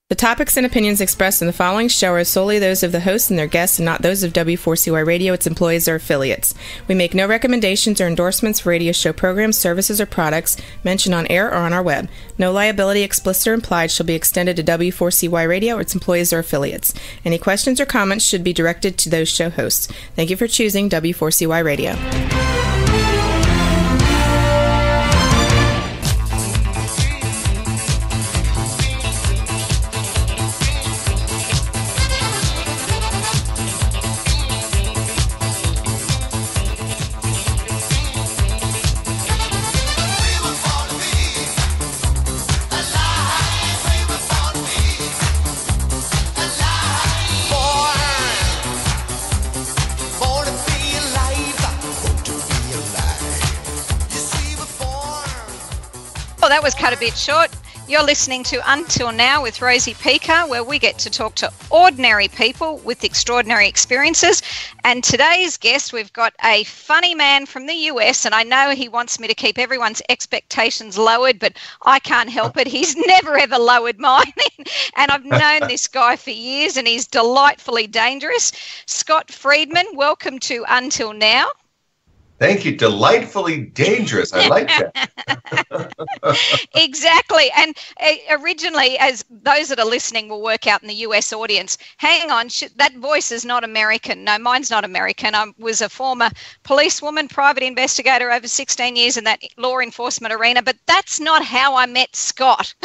The topics and opinions expressed in the following show are solely those of the host and their guests and not those of W4CY Radio, its employees, or affiliates. We make no recommendations or endorsements for radio show programs, services, or products mentioned on air or on our web. No liability, explicit or implied, shall be extended to W4CY Radio, its employees, or affiliates. Any questions or comments should be directed to those show hosts. Thank you for choosing W4CY Radio. That was cut a bit short. You're listening to Until Now with Rosie Pekar, where we get to talk to ordinary people with extraordinary experiences. And today's guest, we've got a funny man from the US, and I know he wants me to keep everyone's expectations lowered, but I can't help it. He's never ever lowered mine. And I've known this guy for years, and he's delightfully dangerous. Scott Friedman, welcome to Until Now. Thank you. Delightfully dangerous. I like that. Exactly. And originally, as those that are listening will work out in the US audience, hang on, that voice is not American. No, mine's not American. I was a former policewoman, private investigator over 16 years in that law enforcement arena, but that's not how I met Scott.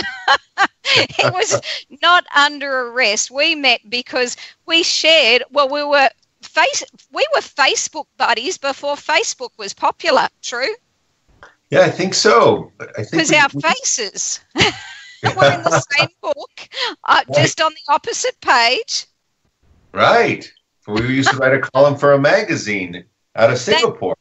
It was not under arrest. We met because we shared, we were Facebook buddies before Facebook was popular. True? Yeah, I think so. Because our faces were in the same book, just on the opposite page. Right. We used to write a column for a magazine out of Singapore.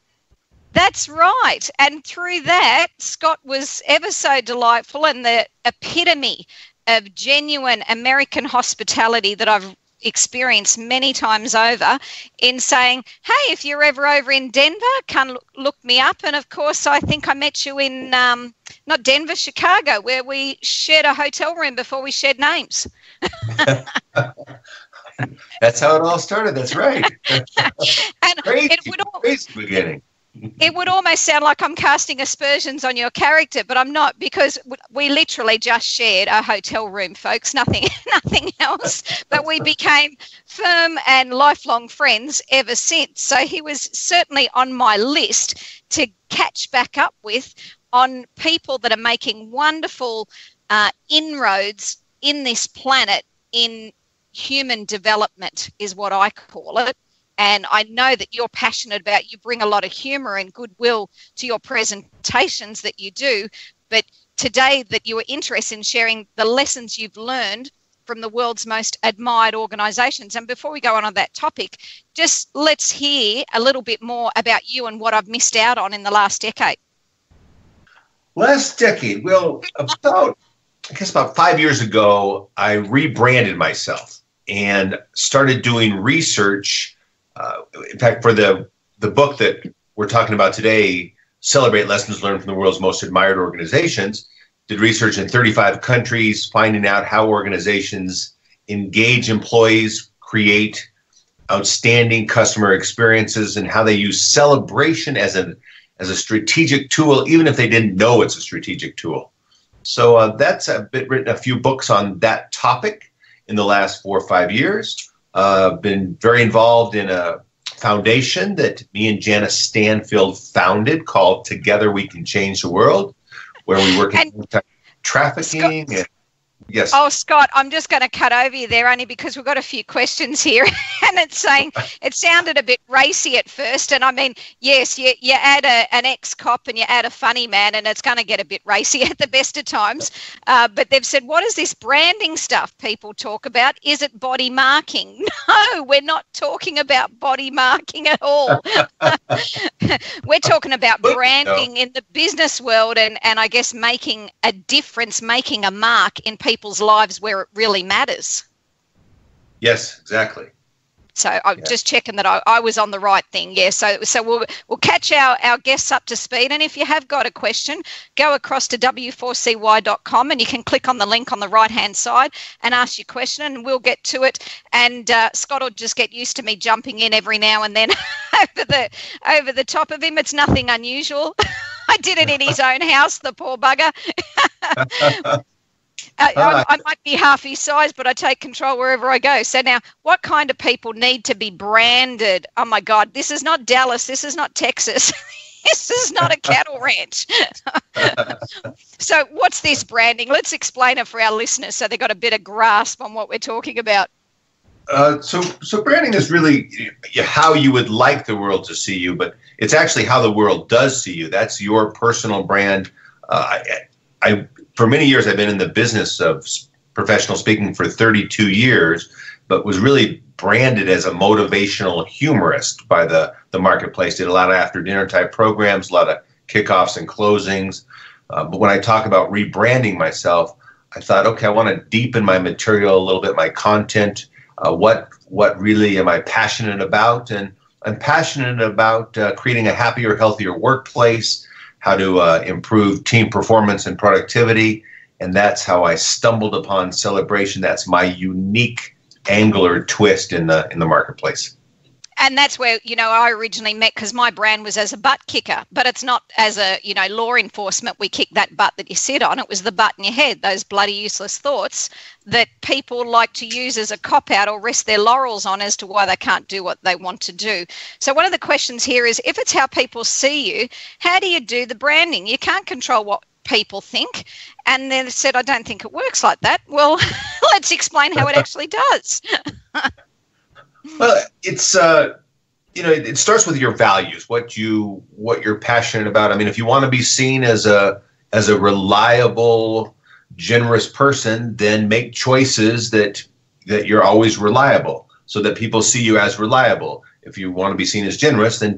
That's right. And through that, Scott was ever so delightful and the epitome of genuine American hospitality that I've experienced many times over, in saying, hey, if you're ever over in Denver, come look me up. And of course, I think I met you in not Denver, Chicago, where we shared a hotel room before we shared names. That's how it all started. That's right. And crazy beginning. It would almost sound like I'm casting aspersions on your character, but I'm not, because we literally just shared a hotel room, folks, nothing else. But we became firm and lifelong friends ever since. So he was certainly on my list to catch back up with on people that are making wonderful inroads in this planet in human development, is what I call it. And I know that you're passionate about, you bring a lot of humour and goodwill to your presentations that you do. But today that you were interested in sharing the lessons you've learned from the world's most admired organisations. And before we go on that topic, just let's hear a little bit more about you and what I've missed out on in the last decade. Last decade? Well, about 5 years ago, I rebranded myself and started doing research. In fact, for the book that we're talking about today, Celebrate Lessons Learned from the World's Most Admired Organizations, did research in 35 countries, finding out how organizations engage employees, create outstanding customer experiences, and how they use celebration as a strategic tool, even if they didn't know it's a strategic tool. So that's written a few books on that topic in the last 4 or 5 years. Been very involved in a foundation that me and Janice Stanfield founded called Together We Can Change the World, where we work in trafficking. Yes. Oh, Scott, I'm just going to cut over you there only because we've got a few questions here. And it's saying it sounded a bit racy at first. And I mean, yes, you add an ex-cop and you add a funny man and it's going to get a bit racy at the best of times. But they've said, what is this branding stuff people talk about? Is it body marking? No, we're not talking about body marking at all. We're talking about branding in the business world and I guess making a difference, making a mark in people's lives where it really matters. Yes, exactly. So I'm just checking that I was on the right thing. Yeah. So we'll catch our guests up to speed. And if you have got a question, go across to w4cy.com and you can click on the link on the right-hand side and ask your question and we'll get to it. And Scott will just get used to me jumping in every now and then over the top of him. It's nothing unusual. I did it in his own house, the poor bugger. I might be half his size, but I take control wherever I go. So now, what kind of people need to be branded? Oh, my God, this is not Dallas. This is not Texas. This is not a cattle ranch. So what's this branding? Let's explain it for our listeners so they've got a bit of grasp on what we're talking about. So branding is really how you would like the world to see you, but it's actually how the world does see you. That's your personal brand. For many years, I've been in the business of professional speaking for 32 years, but was really branded as a motivational humorist by the marketplace. Did a lot of after dinner type programs, a lot of kickoffs and closings. But when I talk about rebranding myself, I thought, okay, I want to deepen my material a little bit, my content. What really am I passionate about? And I'm passionate about creating a happier, healthier workplace, how to improve team performance and productivity. And that's how I stumbled upon celebration. That's my unique angle or twist in the marketplace. And that's where, I originally met, because my brand was as a butt kicker, but it's not as a, law enforcement, we kick that butt that you sit on. It was the butt in your head, those bloody useless thoughts that people like to use as a cop-out or rest their laurels on as to why they can't do what they want to do. So one of the questions here is, if it's how people see you, how do you do the branding? You can't control what people think. And they said, I don't think it works like that. Well, let's explain how it actually does. Well, it's it starts with your values, what you're passionate about. I mean, if you want to be seen as a reliable, generous person, then make choices that you're always reliable, so that people see you as reliable. If you want to be seen as generous, then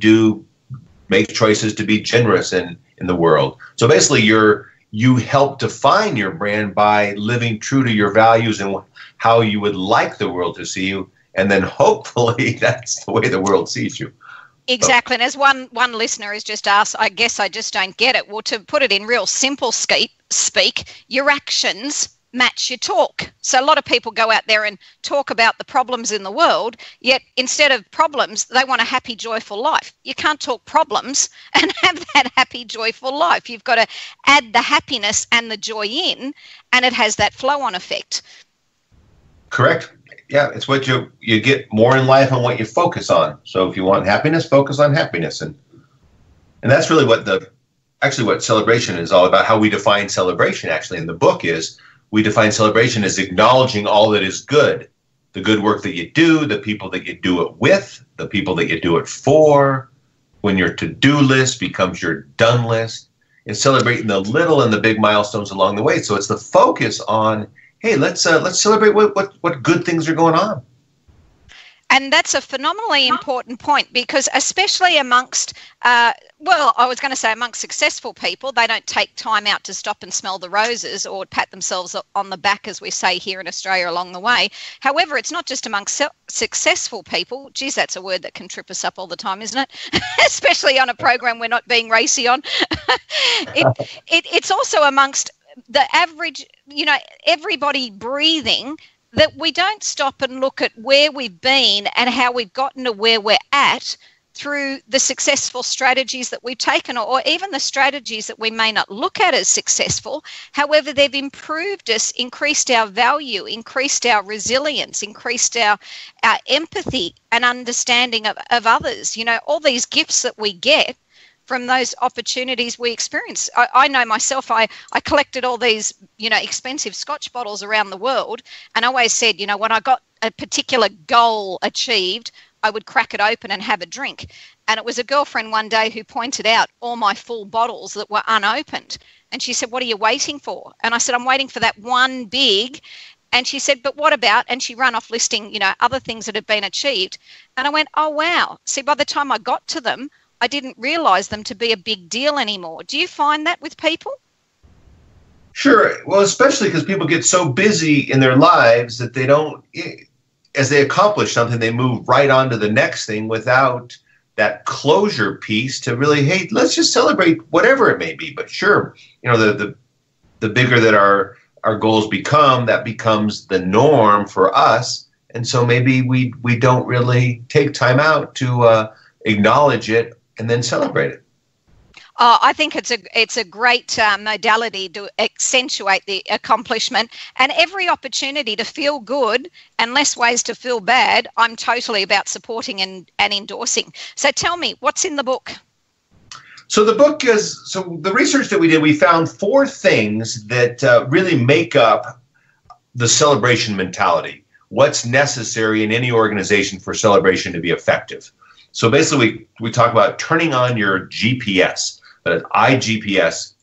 make choices to be generous in the world. So basically, you help define your brand by living true to your values and how you would like the world to see you. And then hopefully that's the way the world sees you. Exactly. And as one listener has just asked, I guess I just don't get it. Well, to put it in real simple speak, your actions match your talk. So a lot of people go out there and talk about the problems in the world, yet instead of problems, they want a happy, joyful life. You can't talk problems and have that happy, joyful life. You've got to add the happiness and the joy in, and it has that flow-on effect. Correct. Yeah, it's what you get more in life on what you focus on. So if you want happiness, focus on happiness. And that's really what celebration is all about. How we define celebration actually in the book is, we define celebration as acknowledging all that is good, the good work that you do, the people that you do it with, the people that you do it for, when your to-do list becomes your done list, and celebrating the little and the big milestones along the way. So it's the focus on, hey, let's celebrate what good things are going on. And that's a phenomenally important point, because especially amongst, amongst successful people, they don't take time out to stop and smell the roses or pat themselves on the back, as we say here in Australia, along the way. However, it's not just amongst successful people. Geez, that's a word that can trip us up all the time, isn't it? Especially on a program we're not being racy on. It's also amongst the average, everybody breathing, that we don't stop and look at where we've been and how we've gotten to where we're at through the successful strategies that we've taken, or even the strategies that we may not look at as successful. However, they've improved us, increased our value, increased our resilience, increased our empathy and understanding of others. All these gifts that we get from those opportunities we experience. I know myself, I collected all these, expensive Scotch bottles around the world. And I always said, when I got a particular goal achieved, I would crack it open and have a drink. And it was a girlfriend one day who pointed out all my full bottles that were unopened. And she said, what are you waiting for? And I said, I'm waiting for that one big. And she said, but what about? And she ran off listing, other things that had been achieved. And I went, oh, wow. See, by the time I got to them, I didn't realize them to be a big deal anymore. Do you find that with people? Sure. Well, especially because people get so busy in their lives that they don't, as they accomplish something, they move right on to the next thing without that closure piece to really, hey, let's just celebrate whatever it may be. But sure, the bigger that our goals become, that becomes the norm for us. And so maybe we don't really take time out to acknowledge it and then celebrate it. I think it's a great modality to accentuate the accomplishment, and every opportunity to feel good and less ways to feel bad, I'm totally about supporting and endorsing. So tell me, what's in the book? So the book the research that we did, we found 4 things that really make up the celebration mentality. What's necessary in any organization for celebration to be effective. So basically, we talk about turning on your GPS. But IGPS,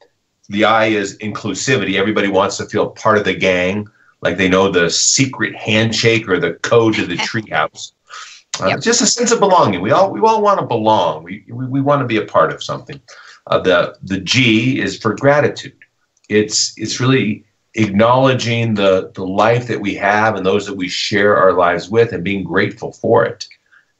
the I is inclusivity. Everybody wants to feel part of the gang, like they know the secret handshake or the code to the treehouse. Just a sense of belonging. We all want to belong. We want to be a part of something. The G is for gratitude. It's really acknowledging the life that we have and those that we share our lives with and being grateful for it.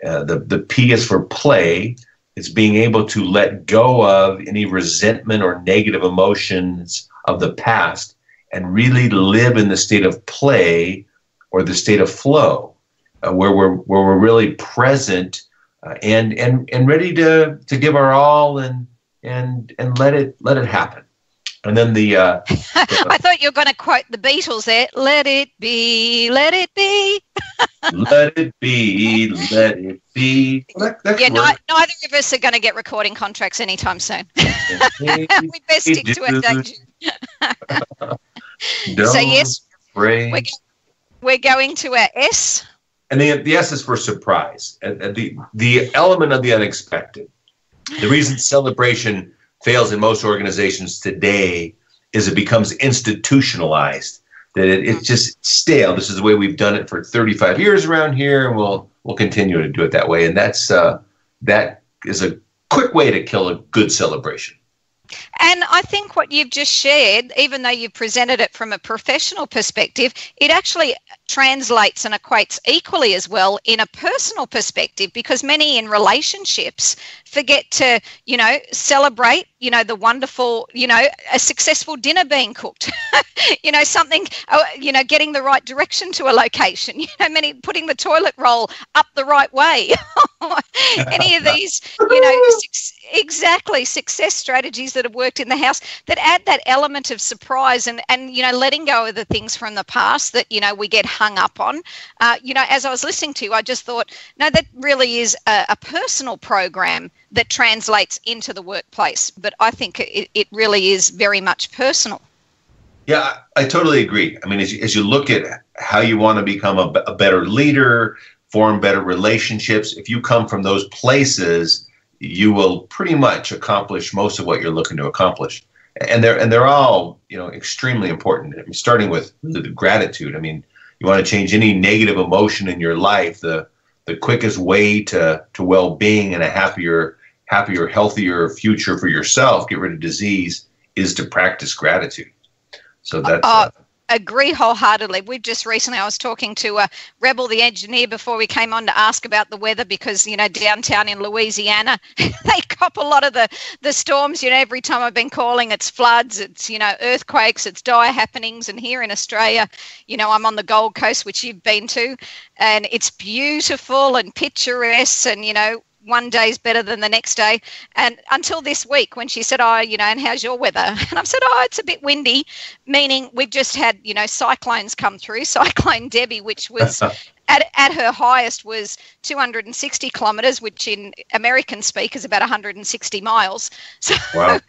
The P is for play. It's being able to let go of any resentment or negative emotions of the past and really live in the state of play or the state of flow, where we're really present and ready to give our all and let it happen. And then I thought you were going to quote the Beatles there. Let it be, let it be. Let it be, let it be. Well, neither of us are going to get recording contracts anytime soon. We best stick to it, don't you? So yes, we're going to our S. And the S is for surprise. The element of the unexpected. The reason celebration fails in most organizations today is it becomes institutionalized, that it's just stale. This is the way we've done it for 35 years around here, and we'll continue to do it that way. And that is a quick way to kill a good celebration. And I think what you've just shared, even though you've presented it from a professional perspective, it actually translates and equates equally as well in a personal perspective, because many in relationships forget to, celebrate, the wonderful, a successful dinner being cooked, something, getting the right direction to a location, many putting the toilet roll up the right way. Any of these, exactly success strategies that have worked in the house that add that element of surprise and letting go of the things from the past that, we get hung up on. As I was listening to you, I just thought, no, that really is a personal program that translates into the workplace. But I think it really is very much personal. Yeah, I totally agree. I mean, as you look at how you want to become a better leader, form better relationships, if you come from those places, you will pretty much accomplish most of what you're looking to accomplish. And they're all, extremely important. I mean, starting with the gratitude. I mean, you want to change any negative emotion in your life, the quickest way to well-being and a happier, healthier future for yourself, get rid of disease, is to practice gratitude. So that's... Agree wholeheartedly. We've just recently, I was talking to Rebel, the engineer, before we came on to ask about the weather because, downtown in Louisiana, they cop a lot of the storms. Every time I've been calling, it's floods, it's, earthquakes, it's dire happenings. And here in Australia, I'm on the Gold Coast, which you've been to, and it's beautiful and picturesque and, one day's better than the next day. And until this week when she said, and how's your weather? And I've said, it's a bit windy, meaning we've just had, cyclones come through. Cyclone Debbie, which was at her highest was 260 kilometres, which in American speak is about 160 miles. So wow.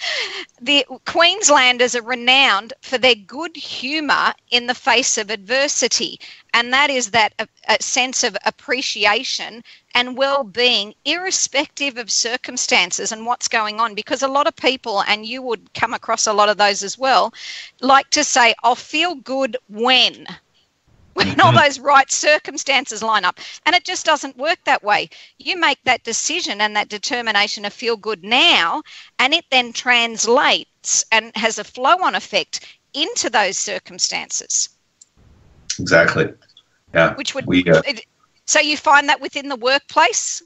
The Queenslanders are renowned for their good humour in the face of adversity. And that is that a sense of appreciation and well-being, irrespective of circumstances and what's going on. Because a lot of people, and you would come across a lot of those as well, like to say, I'll feel good when all those right circumstances line up. And it just doesn't work that way. You make that decision and that determination to feel good now, and it then translates and has a flow-on effect into those circumstances. Exactly. Yeah. Which would we. So you find that within the workplace?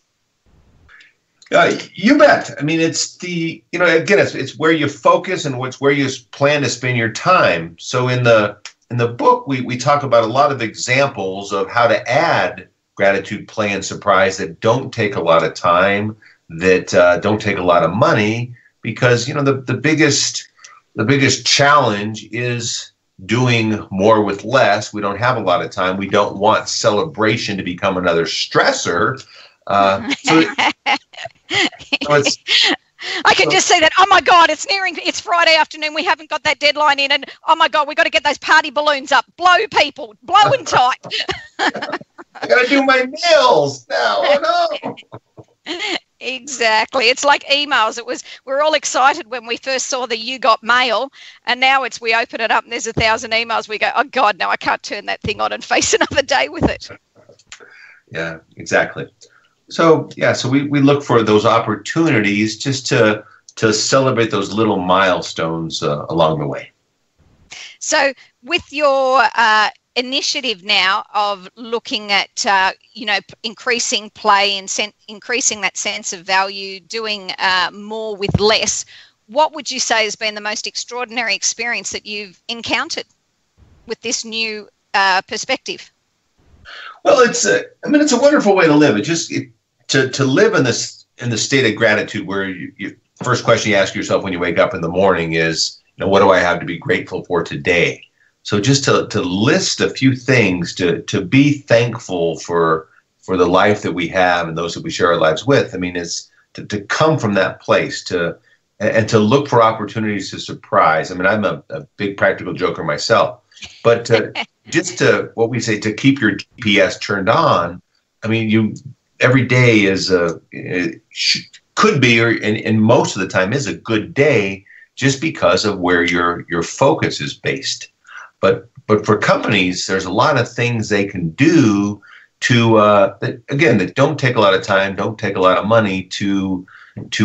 You bet. I mean, it's again, it's where you focus and where you plan to spend your time. So in the book, we talk about a lot of examples of how to add gratitude, play, and surprise that don't take a lot of time, that don't take a lot of money, because the biggest challenge is doing more with less. We don't have a lot of time. We don't want celebration to become another stressor. I can just see that. Oh my God, it's Friday afternoon. We haven't got that deadline in, and oh my God, we got to get those party balloons up. Blow, people, blow and tight. I got to do my nails now. Oh no. Exactly. It's like emails. We're all excited when we first saw the you got mail, and now we open it up and there's 1,000 emails. We go, oh God, no, I can't turn that thing on and face another day with it. Yeah, exactly. So we look for those opportunities just to celebrate those little milestones along the way. So with your initiative now of looking at increasing play and increasing that sense of value, doing more with less, what would you say has been the most extraordinary experience that you've encountered with this new perspective? Well, it's a wonderful way to live. To live in the state of gratitude, where you first question you ask yourself when you wake up in the morning is, what do I have to be grateful for today? So just to list a few things, to be thankful for the life that we have and those that we share our lives with. I mean, it's to come from that place and to look for opportunities to surprise. I mean, I'm a big practical joker myself, but what we say, to keep your GPS turned on. I mean, every day could be, and most of the time is a good day, just because of where your focus is based. But for companies, there's a lot of things they can do that don't take a lot of time, don't take a lot of money to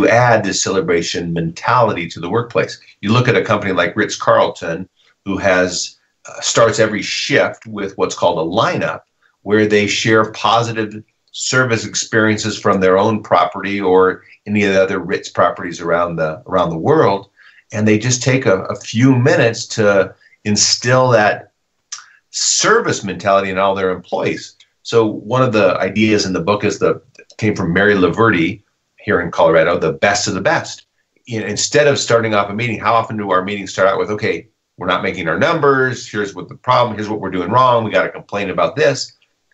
add this celebration mentality to the workplace. You look at a company like Ritz-Carlton, who starts every shift with what's called a lineup, where they share positive service experiences from their own property or any of the other Ritz properties around the world, and they just take a few minutes to instill that service mentality in all their employees. So one of the ideas in the book came from Mary Laverty here in Colorado, the best of the best. Instead of starting off a meeting, how often do our meetings start out with, okay, we're not making our numbers, here's what the problem, here's what we're doing wrong, we got to complain about this.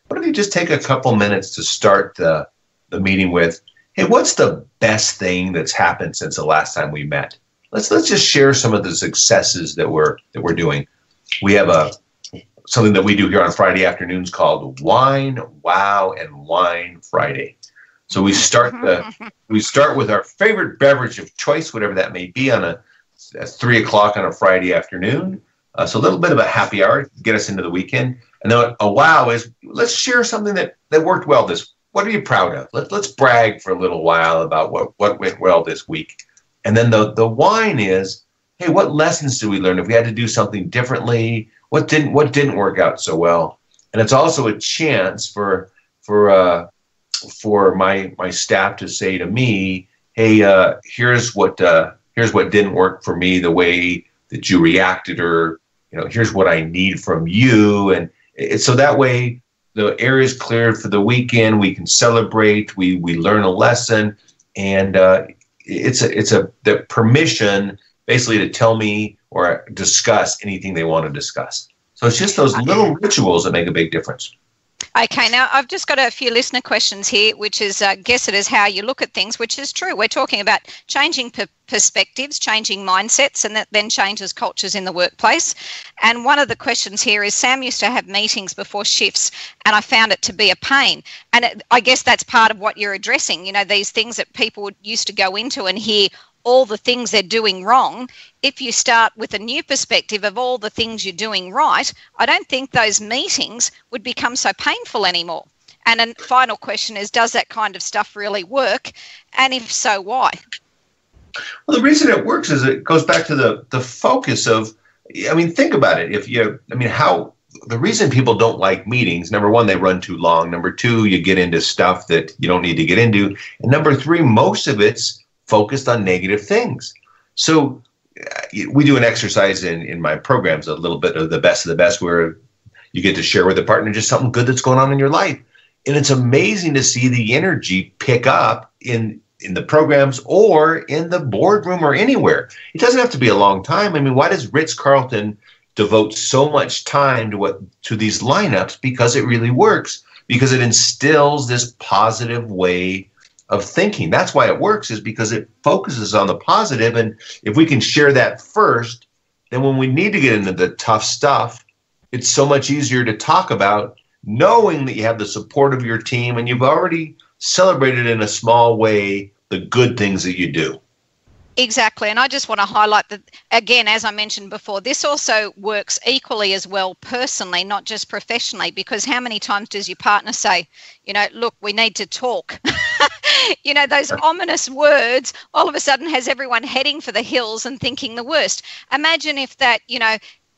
What if you just take a couple minutes to start the meeting with, hey, what's the best thing that's happened since the last time we met? Let's just share some of the successes that we're doing. We have something that we do here on Friday afternoons called Wine, Wow, and Wine Friday. So we start with our favorite beverage of choice, whatever that may be, at 3:00 on a Friday afternoon. So a little bit of a happy hour to get us into the weekend. And then a wow is, let's share something that worked well what are you proud of? Let's brag for a little while about what went well this week. And then the wine is, hey, what lessons did we learn? If we had to do something differently, what didn't work out so well? And it's also a chance for my staff to say to me, hey, here's what didn't work for me, the way that you reacted, or here's what I need from you. And so that way the area is cleared for the weekend. We can celebrate. We learn a lesson, and it's the permission basically to tell me or discuss anything they want to discuss. So it's just those little rituals that make a big difference. Okay, now I've just got a few listener questions here, which is guess it is how you look at things, which is true. We're talking about changing perspectives, changing mindsets, and that then changes cultures in the workplace. And one of the questions here is, Sam used to have meetings before shifts, and I found it to be a pain. And I guess that's part of what you're addressing, these things that people used to go into and hear all the things they're doing wrong. If you start with a new perspective of all the things you're doing right, I don't think those meetings would become so painful anymore. And a final question is, does that kind of stuff really work? And if so, why? Well, the reason it works is it goes back to the focus of, think about it. the reason people don't like meetings, number one, they run too long. Number two, you get into stuff that you don't need to get into. And number three, most of it's focused on negative things. So we do an exercise in my programs, a little bit of the best, where you get to share with a partner just something good that's going on in your life. And it's amazing to see the energy pick up in the programs or in the boardroom or anywhere. It doesn't have to be a long time. I mean, why does Ritz-Carlton devote so much time to these lineups? Because it really works, because it instills this positive way of thinking. That's why it works, is because it focuses on the positive. And if we can share that first, then when we need to get into the tough stuff, it's so much easier to talk about, knowing that you have the support of your team and you've already celebrated in a small way the good things that you do. Exactly. And I just want to highlight that, again, as I mentioned before, this also works equally as well personally, not just professionally, because how many times does your partner say, look, we need to talk? Those ominous words all of a sudden has everyone heading for the hills and thinking the worst. Imagine if that,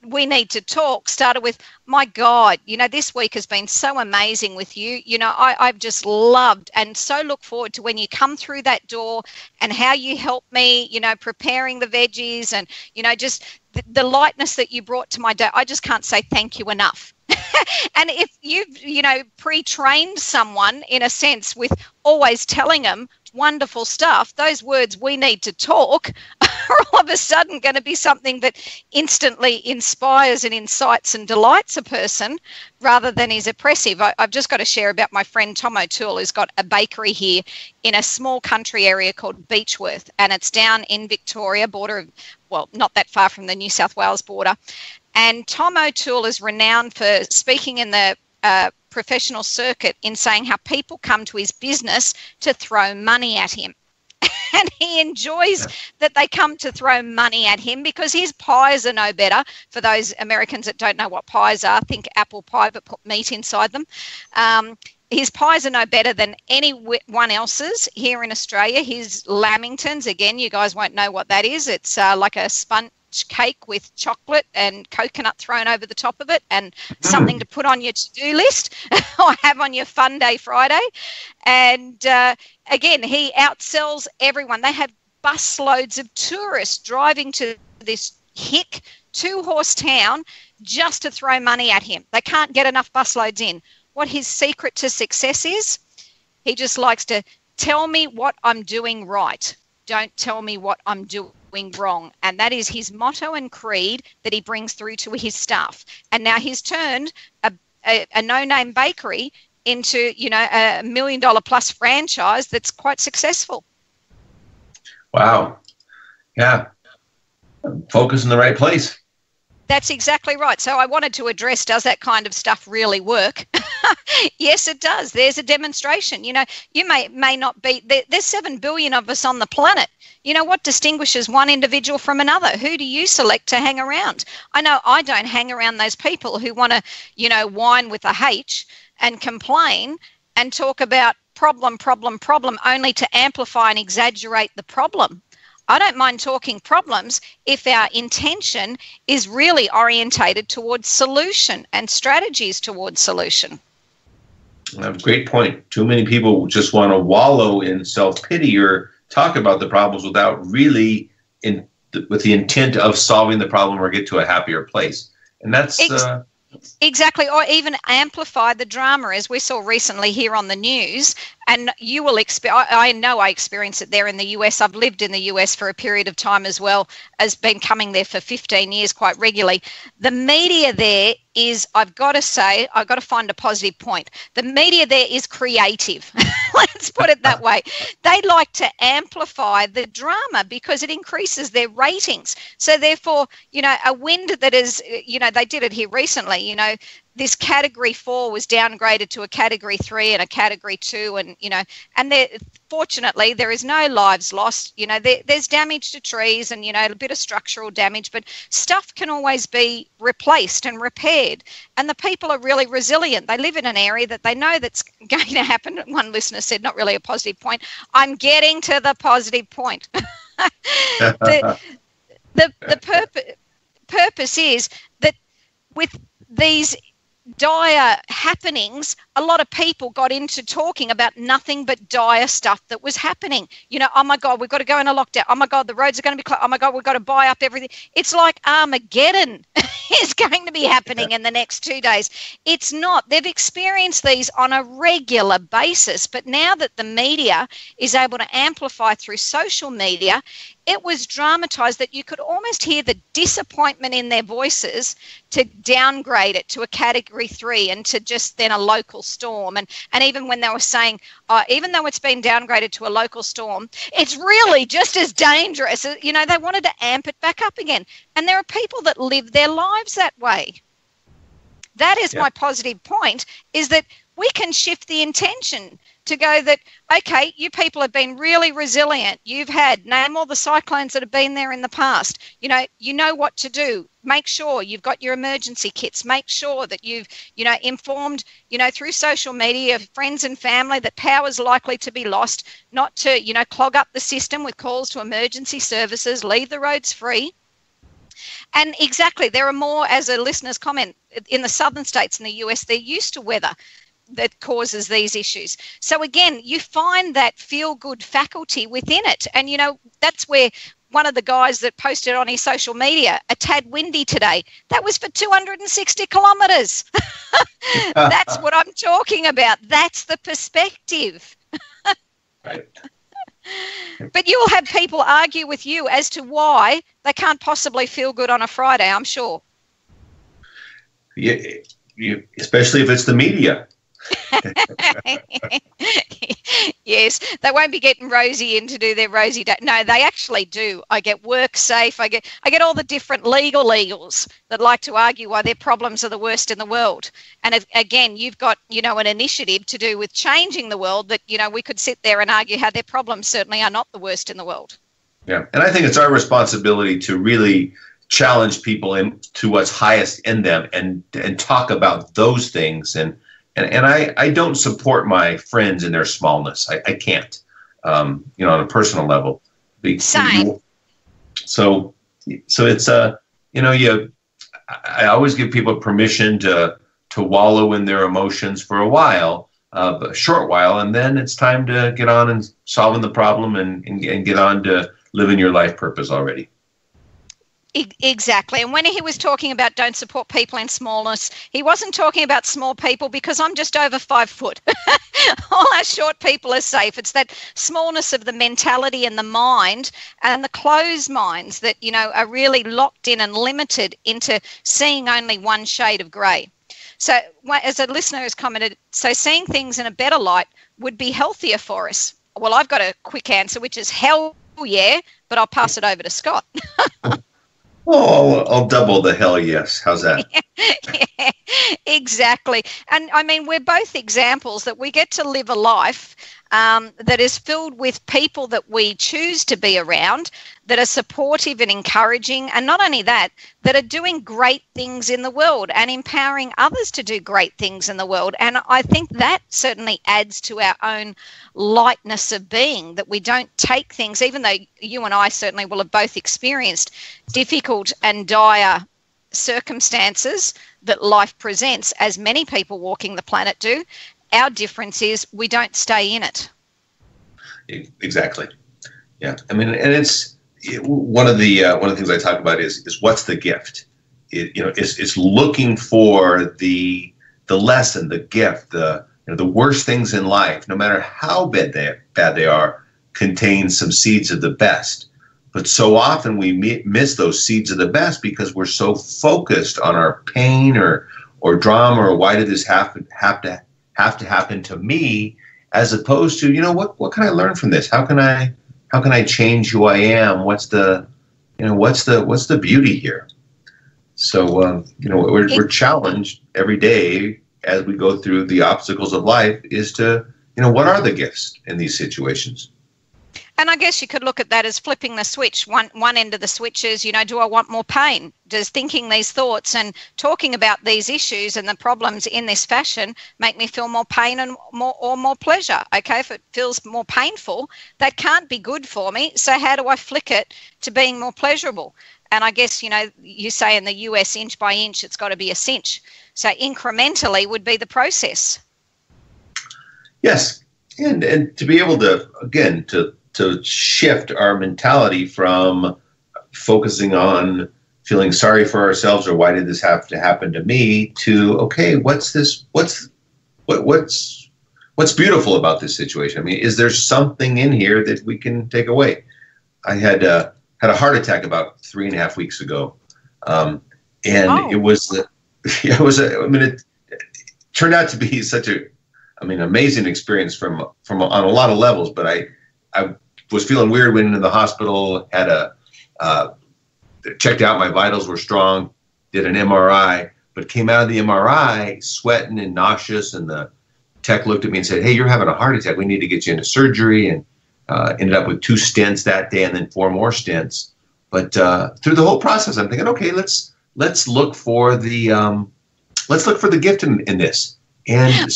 we need to talk started with, my God, this week has been so amazing with you. I've just loved and so look forward to when you come through that door and how you help me, preparing the veggies and, just the lightness that you brought to my day. I just can't say thank you enough. And if you've, pre-trained someone in a sense with always telling them wonderful stuff, those words, we need to talk, are all of a sudden going to be something that instantly inspires and incites and delights a person rather than is oppressive. I've just got to share about my friend Tom O'Toole, who's got a bakery here in a small country area called Beechworth, and it's down in Victoria, not that far from the New South Wales border. And Tom O'Toole is renowned for speaking in the professional circuit in saying how people come to his business to throw money at him. And he enjoys that they come to throw money at him because his pies are no better. For those Americans that don't know what pies are, think apple pie but put meat inside them. His pies are no better than anyone else's here in Australia. His Lamingtons, again, you guys won't know what that is. It's like a sponge cake with chocolate and coconut thrown over the top of it and something to put on your to-do list or have on your fun day Friday. And again, he outsells everyone. They have busloads of tourists driving to this hick 2-horse town just to throw money at him. They can't get enough busloads in. What his secret to success is, he just likes to tell me what I'm doing right. Don't tell me what I'm doing wrong. And that is his motto and creed that he brings through to his staff. And now he's turned a no-name bakery into, $1 million plus franchise that's quite successful. Wow. Yeah. Focus in the right place. That's exactly right. So I wanted to address, does that kind of stuff really work? Yes, it does. There's a demonstration. You may not be, there's 7 billion of us on the planet. What distinguishes one individual from another? Who do you select to hang around? I know I don't hang around those people who want to, whine with a H and complain and talk about problem, only to amplify and exaggerate the problem. I don't mind talking problems if our intention is really orientated towards solution and strategies towards solution. Great point. Too many people just want to wallow in self-pity or talk about the problems without really with the intent of solving the problem or get to a happier place. And that's... Exactly, or even amplify the drama, as we saw recently here on the news. And you will I know I experienced it there in the US. I've lived in the US for a period of time as well, as been coming there for 15 years quite regularly. The media there is, I've got to find a positive point. The media there is creative. Let's put it that way. They like to amplify the drama because it increases their ratings. So therefore, a wind that is, they did it here recently, this category 4 was downgraded to a category 3 and a category 2, and fortunately there is no lives lost. There's damage to trees and a bit of structural damage, but stuff can always be replaced and repaired. And the people are really resilient. They live in an area that they know that's going to happen. One listener said, not really a positive point. I'm getting to the positive point. The purpose is that with these dire happenings, a lot of people got into talking about nothing but dire stuff that was happening. You know, oh my God, we've got to go in a lockdown. Oh my God, the roads are going to be closed. Oh my God, we've got to buy up everything. It's like Armageddon is going to be happening in the next 2 days. It's not. They've experienced these on a regular basis. But now that the media is able to amplify through social media, it was dramatized that you could almost hear the disappointment in their voices to downgrade it to a category 3 and to just then a local storm. And even when they were saying, even though it's been downgraded to a local storm, it's really just as dangerous. You know, they wanted to amp it back up again. And there are people that live their lives that way. That is my positive point, is that we can shift the intention to go that, okay, you people have been really resilient. You've name all the cyclones that have been there in the past. You know what to do. Make sure you've got your emergency kits. Make sure that you've, informed, through social media, friends and family that power is likely to be lost, not to, clog up the system with calls to emergency services, leave the roads free. And exactly, there are more, as a listener's comment, in the southern states in the US, they're used to weather that causes these issues. So again, you find that feel-good faculty within it. And, that's where one of the guys that posted on his social media, a tad windy today, that was for 260 kilometres. That's what I'm talking about. That's the perspective. Right. But you'll have people argue with you as to why they can't possibly feel good on a Friday, I'm sure. Yeah, especially if it's the media. Yes, they won't be getting Rosie in to do their Rosie Day. No, they actually do. I get WorkSafe. I get all the different legals that like to argue why their problems are the worst in the world. And again, you've got, an initiative to do with changing the world that, we could sit there and argue how their problems certainly are not the worst in the world. Yeah, and I think it's our responsibility to really challenge people into what's highest in them and talk about those things. And I don't support my friends in their smallness. I can't, on a personal level. Same. So it's I always give people permission to wallow in their emotions for a while, a short while, and then it's time to get on and solving the problem and get on to living your life purpose already. Exactly. And when he was talking about don't support people in smallness, he wasn't talking about small people because I'm just over 5 foot. All our short people are safe. It's that smallness of the mentality and the mind and the closed minds that, are really locked in and limited into seeing only one shade of grey. So as a listener has commented, so seeing things in a better light would be healthier for us. Well, I've got a quick answer, which is hell yeah, but I'll pass it over to Scott. Oh, I'll double the hell yes. How's that? Yeah, exactly. And I mean, we're both examples that we get to live a life that is filled with people that we choose to be around, that are supportive and encouraging. And not only that, that are doing great things in the world and empowering others to do great things in the world. And I think that certainly adds to our own lightness of being, that we don't take things, even though you and I certainly will have both experienced difficult and dire circumstances that life presents, as many people walking the planet do. Our difference is we don't stay in it. Exactly. Yeah. I mean, and it's one of the things I talk about is what's the gift? It's looking for the lesson, the gift, the worst things in life, no matter how bad they are, contain some seeds of the best. But so often we miss those seeds of the best because we're so focused on our pain or drama or why did this have to happen to me, as opposed to, what can I learn from this? How can I change who I am? What's the beauty here? So, we're challenged every day as we go through the obstacles of life is to, what are the gifts in these situations? And I guess you could look at that as flipping the switch. One end of the switch is, do I want more pain? Does thinking these thoughts and talking about these issues and the problems in this fashion make me feel more pain and more pleasure? Okay, if it feels more painful, that can't be good for me. So how do I flick it to being more pleasurable? And I guess, you say in the US, inch by inch, it's got to be a cinch. So incrementally would be the process. Yes. And to be able to, again, to shift our mentality from focusing on feeling sorry for ourselves or why did this have to happen to me to, okay, what's beautiful about this situation? I mean, is there something in here that we can take away? I had a heart attack about 3.5 weeks ago. It turned out to be such amazing experience from on a lot of levels, but I was feeling weird, went into the hospital, had checked out, my vitals were strong, did an MRI, but came out of the MRI sweating and nauseous, and the tech looked at me and said, "Hey, you're having a heart attack. We need to get you into surgery," and ended up with 2 stents that day and then 4 more stents. But through the whole process, I'm thinking, okay, let's look for the gift in this. And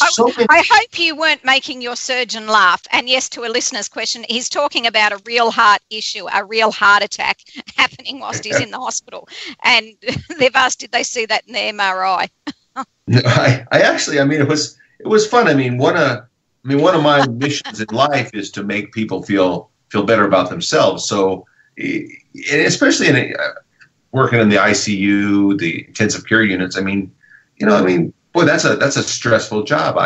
I hope you weren't making your surgeon laugh. And yes, to a listener's question, he's talking about a real heart issue, a real heart attack happening whilst he's in the hospital. And they've asked, did they see that in the MRI? I actually, it was fun. One of my missions in life is to make people feel better about themselves. So, especially working in the ICU, the intensive care units. Boy, that's a stressful job.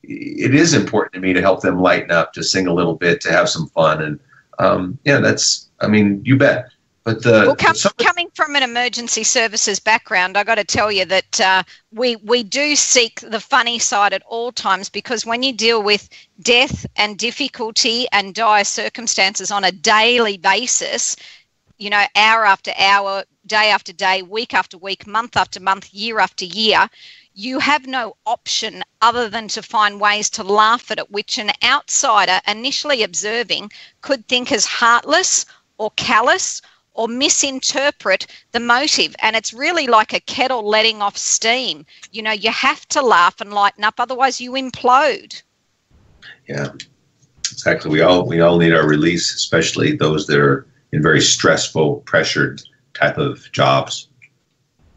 It is important to me to help them lighten up, to sing a little bit, to have some fun, and you bet. But coming from an emergency services background, I got to tell you that we do seek the funny side at all times, because when you deal with death and difficulty and dire circumstances on a daily basis, hour after hour, day after day, week after week, month after month, year after year, you have no option other than to find ways to laugh at it, which an outsider initially observing could think as heartless or callous or misinterpret the motive. And it's really like a kettle letting off steam. You have to laugh and lighten up, otherwise you implode. Yeah, exactly. We all need our release, especially those that are in very stressful, pressured type of jobs.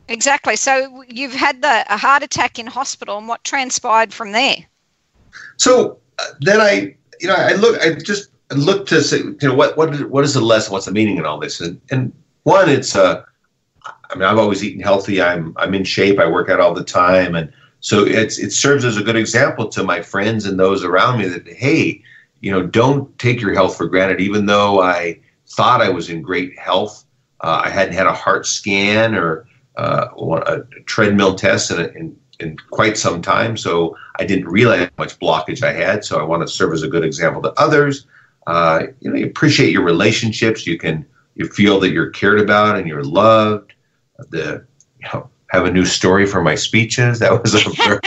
Exactly. So you've had a heart attack in hospital, and what transpired from there? So then I looked to say, what is the lesson? What's the meaning in all this? And one, it's I've always eaten healthy. I'm in shape. I work out all the time, and so it serves as a good example to my friends and those around me that, hey, don't take your health for granted. Even though I thought I was in great health, I hadn't had a heart scan or a treadmill test in quite some time, so I didn't realize how much blockage I had. So I want to serve as a good example to others. You appreciate your relationships. You feel that you're cared about and you're loved. Have a new story for my speeches. That was a very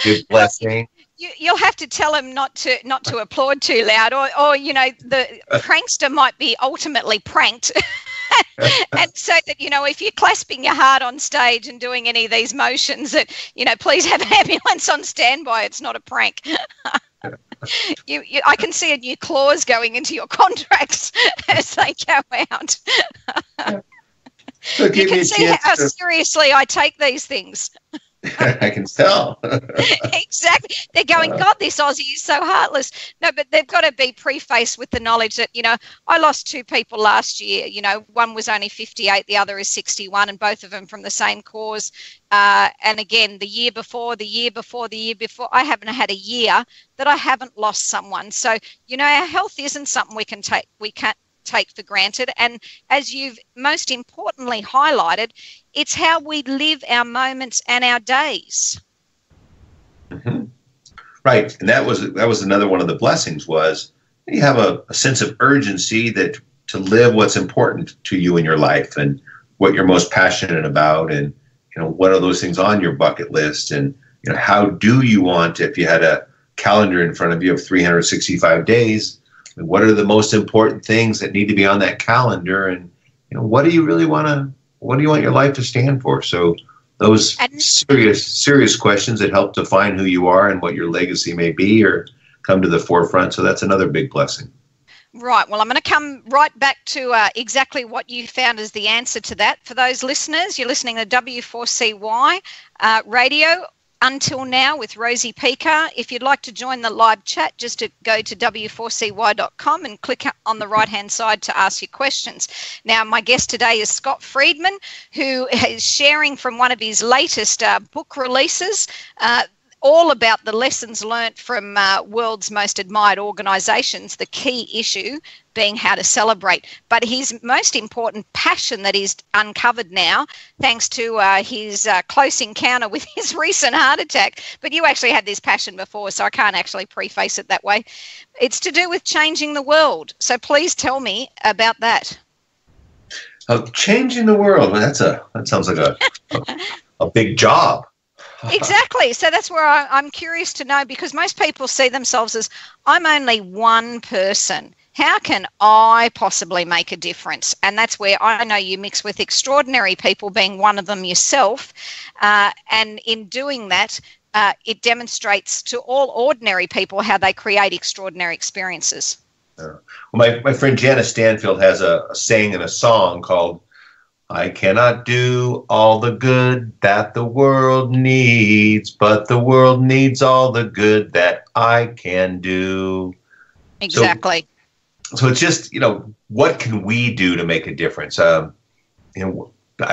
good blessing. You'll have to tell him not to applaud too loud, or the prankster might be ultimately pranked. And so that, if you're clasping your heart on stage and doing any of these motions, that, please have an ambulance on standby. It's not a prank. I can see a new clause going into your contracts as they go out. So you can see how seriously I take these things. I can tell. Exactly. They're going, God, this Aussie is so heartless. No, but they've got to be prefaced with the knowledge that, I lost 2 people last year. One was only 58, the other is 61, and both of them from the same cause. And again, the year before, I haven't had a year that I haven't lost someone. So, our health isn't something we can't take for granted. And as you've most importantly highlighted, it's how we live our moments and our days. Mm-hmm. Right. And that was another one of the blessings, was you have a sense of urgency that to live what's important to you in your life and what you're most passionate about, and what are those things on your bucket list, and how do you want, if you had a calendar in front of you of 365 days, what are the most important things that need to be on that calendar, and what do you want your life to stand for? So those serious questions that help define who you are and what your legacy may be or come to the forefront. So that's another big blessing. Right. Well, I'm going to come right back to exactly what you found as the answer to that. For those listeners, you're listening to W4CY radio until now with Rosie Pekar. If you'd like to join the live chat, just to go to w4cy.com and click on the right-hand side to ask your questions. Now, my guest today is Scott Friedman, who is sharing from one of his latest book releases, all about the lessons learnt from world's most admired organisations, the key issue being how to celebrate. But his most important passion that he's uncovered now, thanks to his close encounter with his recent heart attack, but you actually had this passion before, so I can't actually preface it that way. It's to do with changing the world. So please tell me about that. Changing the world. Well, that sounds like a big job. Exactly. So that's where I'm curious to know, because most people see themselves as, I'm only one person. How can I possibly make a difference? And that's where I know you mix with extraordinary people, being one of them yourself. And in doing that, it demonstrates to all ordinary people how they create extraordinary experiences. Well, my friend Janice Stanfield has a saying in a song called, I cannot do all the good that the world needs, but the world needs all the good that I can do. Exactly. So it's just, what can we do to make a difference? I've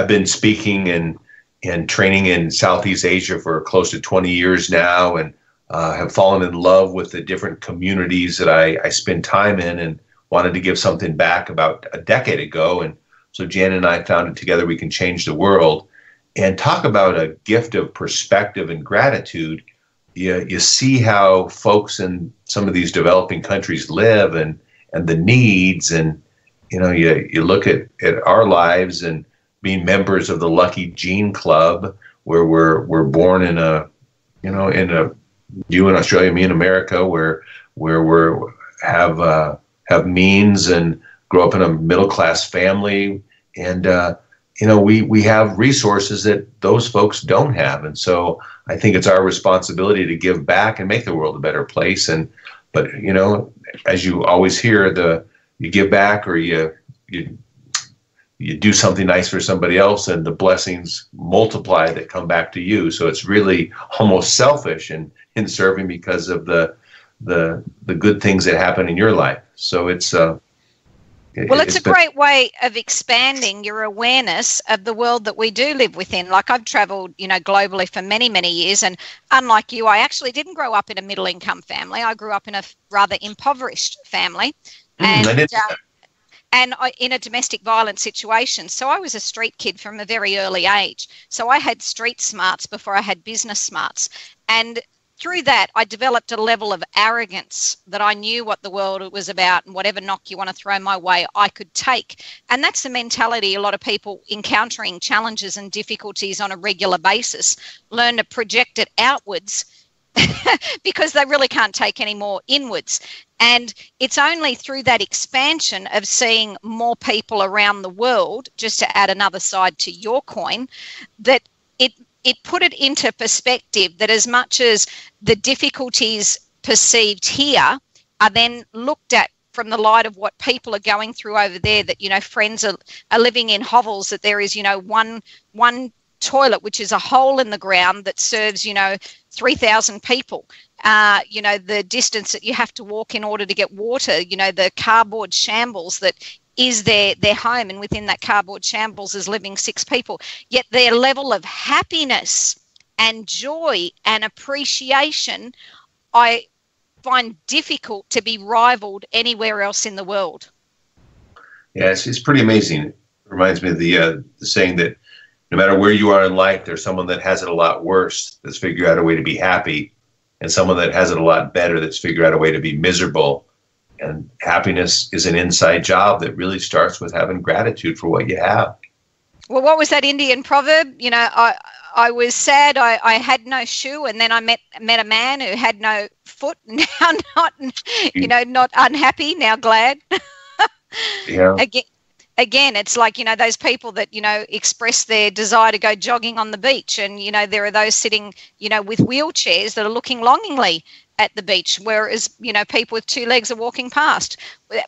been speaking and training in Southeast Asia for close to 20 years now, and have fallen in love with the different communities that I spend time in, and wanted to give something back about a decade ago. And so Jan and I found it together. We can change the world, and talk about a gift of perspective and gratitude. You see how folks in some of these developing countries live, and the needs, and you look at our lives and being members of the Lucky Gene Club, where we're born in you in Australia, me in America, where we have means and grow up in a middle-class family, and we have resources that those folks don't have. And so I think it's our responsibility to give back and make the world a better place. But as you always hear, you give back, or you do something nice for somebody else, and the blessings multiply that come back to you. So it's really almost selfish in serving, because of the good things that happen in your life. So it's it's a great way of expanding your awareness of the world that we do live within. Like, I've traveled, globally for many, many years. And unlike you, I actually didn't grow up in a middle income family. I grew up in a rather impoverished family. And in a domestic violence situation. So I was a street kid from a very early age. So I had street smarts before I had business smarts. And through that, I developed a level of arrogance that I knew what the world was about, and whatever knock you want to throw my way, I could take. And that's the mentality a lot of people encountering challenges and difficulties on a regular basis learn to project it outwards because they really can't take any more inwards. And it's only through that expansion of seeing more people around the world, just to add another side to your coin, that it put it into perspective that as much as the difficulties perceived here are then looked at from the light of what people are going through over there, that, friends are living in hovels, that there is, one toilet, which is a hole in the ground that serves, 3,000 people. The distance that you have to walk in order to get water, the cardboard shambles that is their home, and within that cardboard shambles is living 6 people. Yet their level of happiness and joy and appreciation, I find difficult to be rivaled anywhere else in the world. Yeah, it's pretty amazing. It reminds me of the saying that no matter where you are in life, there's someone that has it a lot worse that's figured out a way to be happy, and someone that has it a lot better that's figured out a way to be miserable. And happiness is an inside job that really starts with having gratitude for what you have. Well, what was that Indian proverb? I was sad I had no shoe, and then I met a man who had no foot. Now not unhappy, now glad. Yeah. Again, again, it's like, those people that, express their desire to go jogging on the beach. And, there are those sitting, with wheelchairs that are looking longingly at the beach, whereas, people with two legs are walking past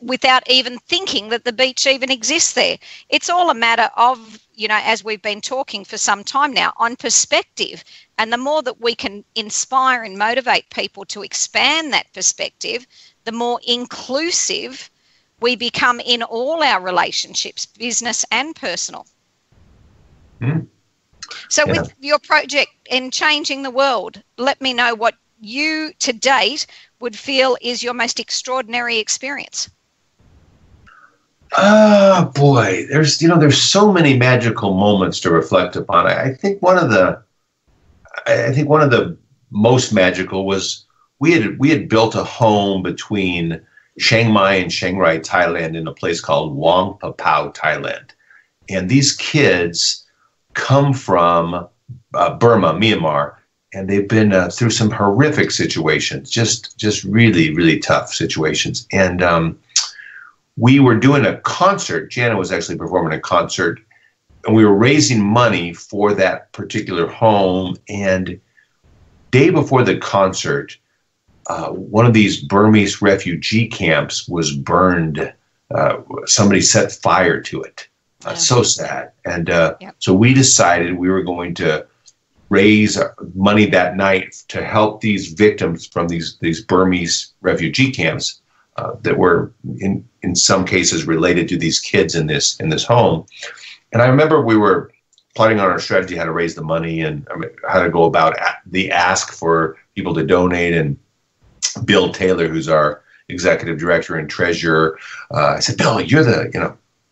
without even thinking that the beach even exists there. It's all a matter of, as we've been talking for some time now, on perspective. And the more that we can inspire and motivate people to expand that perspective, the more inclusive we become in all our relationships, business and personal. So with your project in changing the world, let me know what you to date would feel is your most extraordinary experience. Oh boy, there's so many magical moments to reflect upon. I think one of the most magical was we had built a home between Chiang Mai and Chiang Rai, Thailand, in a place called Luang Prabang, Thailand. And these kids come from Burma, Myanmar, and they've been through some horrific situations, just really, really tough situations. And we were doing a concert. Jana was actually performing a concert, and we were raising money for that particular home. And day before the concert, one of these Burmese refugee camps was burned. Somebody set fire to it. So sad. And so we decided we were going to raise money that night to help these victims from these Burmese refugee camps that were in some cases related to these kids in this home. And I remember we were plotting on our strategy, how to raise the money and how to go about the ask for people to donate. And Bill Taylor, who's our executive director and treasurer, I said, Bill,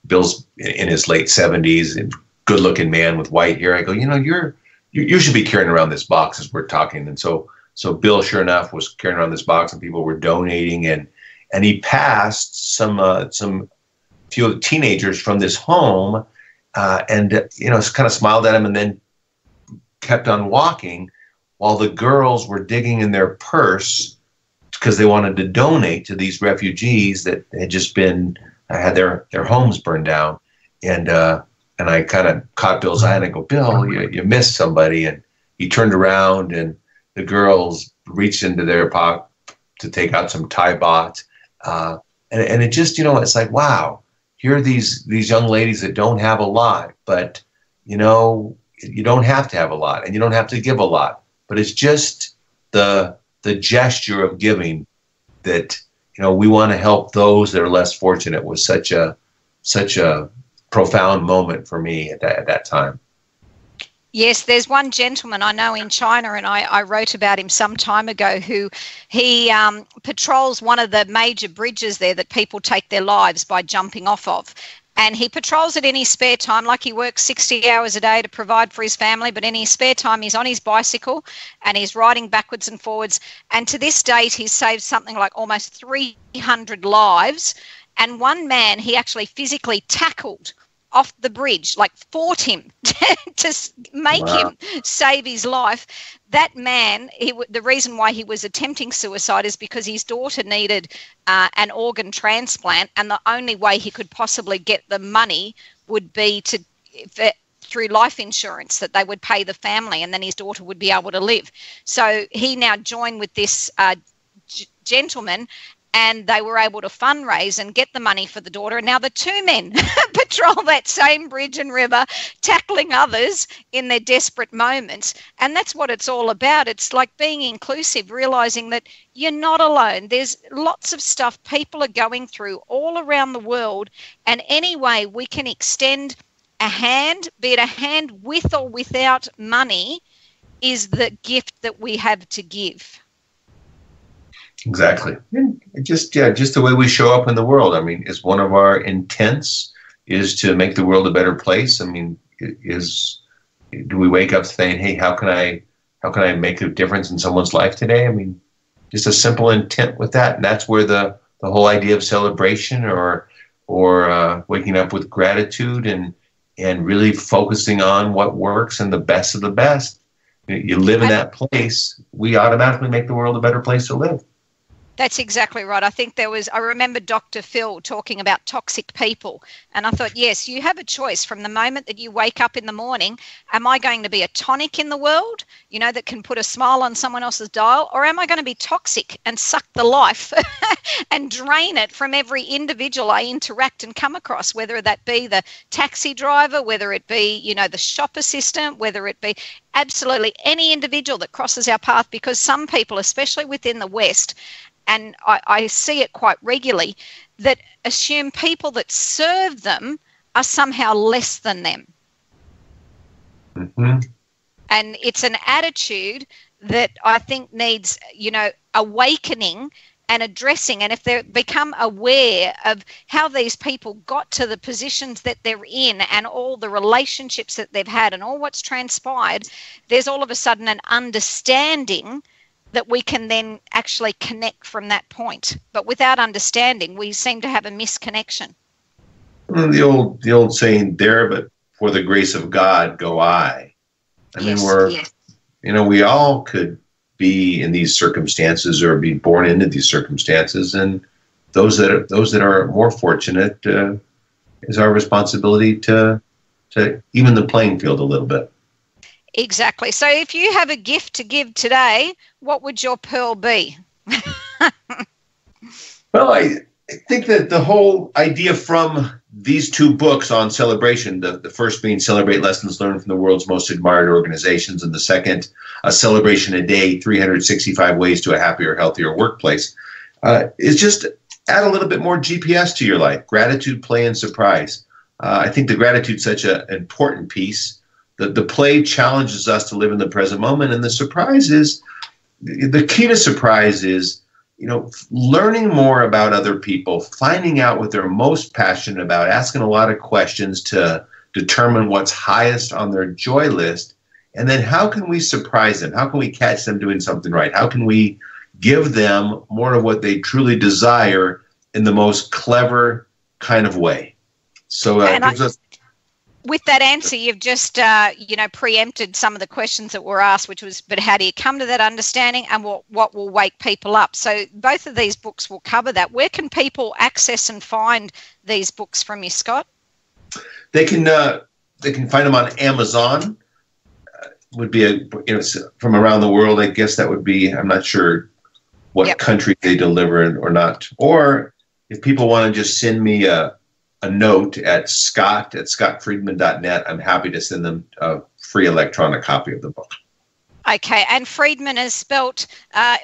Bill's in his late 70s, and good-looking man with white hair. I go, you should be carrying around this box as we're talking. And so Bill, sure enough, was carrying around this box, and people were donating, and he passed some few teenagers from this home, and kind of smiled at him, and then kept on walking while the girls were digging in their purse because they wanted to donate to these refugees that had just had their homes burned down. And I kind of caught Bill's eye, and I go, Bill, you missed somebody. And he turned around, and the girls reached into their pocket to take out some Thai baht. And it just, it's like, wow, here are these young ladies that don't have a lot, but, you don't have to have a lot, and you don't have to give a lot. But it's just the gesture of giving that, we want to help those that are less fortunate, was such a profound moment for me at that time. Yes, there's one gentleman I know in China, and I wrote about him some time ago, who he patrols one of the major bridges there that people take their lives by jumping off of. And he patrols it in his spare time, like he works 60 hours a day to provide for his family. But in his spare time, he's on his bicycle and he's riding backwards and forwards. And to this date, he's saved something like almost 300 lives. And one man he actually physically tackled off the bridge, like fought him to make him save his life. That man, the reason why he was attempting suicide is because his daughter needed an organ transplant, and the only way he could possibly get the money would be through life insurance, that they would pay the family, and then his daughter would be able to live. So he now joined with this gentleman, and they were able to fundraise and get the money for the daughter. And now the two men patrol that same bridge and river, tackling others in their desperate moments. And that's what it's all about. It's like being inclusive, realizing that you're not alone. There's lots of stuff people are going through all around the world. And any way we can extend a hand, be it a hand with or without money, is the gift that we have to give. Exactly. And just the way we show up in the world. I mean, is one of our intents is to make the world a better place? I mean, do we wake up saying, hey, how can I make a difference in someone's life today? I mean, just a simple intent with that. And that's where the whole idea of celebration or waking up with gratitude and really focusing on what works and the best of the best. You live in that place, we automatically make the world a better place to live. That's exactly right. I think I remember Dr. Phil talking about toxic people. And I thought, yes, you have a choice from the moment that you wake up in the morning. Am I going to be a tonic in the world, that can put a smile on someone else's dial? Or am I going to be toxic and suck the life and drain it from every individual I interact and come across, whether that be the taxi driver, whether it be, the shop assistant, whether it be absolutely any individual that crosses our path? Because some people, especially within the West, and I see it quite regularly, that assume people that serve them are somehow less than them. Mm-hmm. And it's an attitude that I think needs, awakening and addressing. And if they become aware of how these people got to the positions that they're in and all the relationships that they've had and all what's transpired, there's all of a sudden an understanding that we can then actually connect from that point. But without understanding, we seem to have a misconnection. Well, the old saying, there but for the grace of God go I. We all could be in these circumstances or be born into these circumstances, and those that are more fortunate, is our responsibility to even the playing field a little bit. Exactly. So if you have a gift to give today, what would your pearl be? Well, I think that the whole idea from these two books on celebration, the first being Celebrate Lessons Learned from the World's Most Admired Organizations, and the second, A Celebration a Day, 365 Ways to a Happier, Healthier Workplace, is just add a little bit more GPS to your life. Gratitude, play, and surprise. I think the gratitude is such an important piece. The play challenges us to live in the present moment, and the surprise is, the key to surprise is, learning more about other people, finding out what they're most passionate about, asking a lot of questions to determine what's highest on their joy list, and then how can we surprise them? How can we catch them doing something right? How can we give them more of what they truly desire in the most clever kind of way? So it gives us... With that answer, you've just, preempted some of the questions that were asked, which was, but how do you come to that understanding, and what will wake people up? So both of these books will cover that. Where can people access and find these books from you, Scott? They can find them on Amazon. Would be from around the world. I guess that would be, I'm not sure what country they deliver or not. Or if people want to just send me a note at scott@scottfriedman.net, I'm happy to send them a free electronic copy of the book. Okay, and Friedman is spelt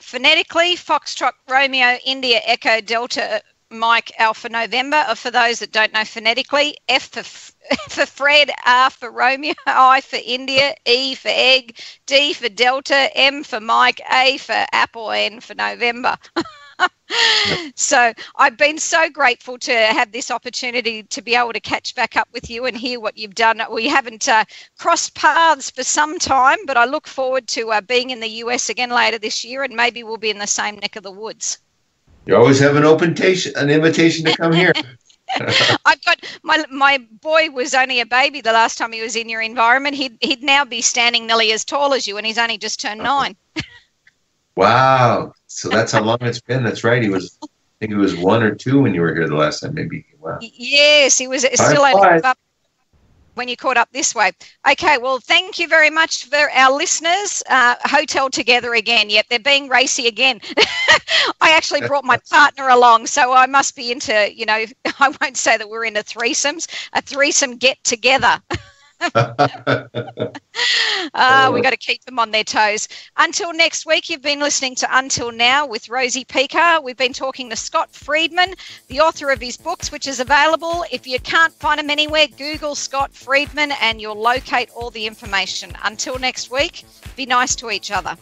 phonetically, Foxtrot, Romeo, India, Echo, Delta, Mike, Alpha, November. Or for those that don't know phonetically, F for Fred, R for Romeo, I for India, E for egg, D for Delta, M for Mike, A for Apple, N for November. So I've been so grateful to have this opportunity to be able to catch back up with you and hear what you've done. We haven't crossed paths for some time, but I look forward to being in the US again later this year, and maybe we'll be in the same neck of the woods. You always have an invitation to come here. I've got my boy was only a baby the last time he was in your environment. He'd now be standing nearly as tall as you, and he's only just turned 9. Wow. So that's how long it's been. That's right. I think he was 1 or 2 when you were here the last time, maybe. Wow. Yes, he was still only up when you caught up this way. Okay, well, thank you very much for our listeners. Hotel together again. Yep, they're being racy again. I actually brought my partner along, so I must be into, I won't say that we're into threesomes, a threesome get together. We got to keep them on their toes. Until next week, you've been listening to Until Now with Rosie Pekar. We've been talking to Scott Friedman, the author of his books, which is available. If you can't find them anywhere, Google Scott Friedman and you'll locate all the information. Until next week, be nice to each other.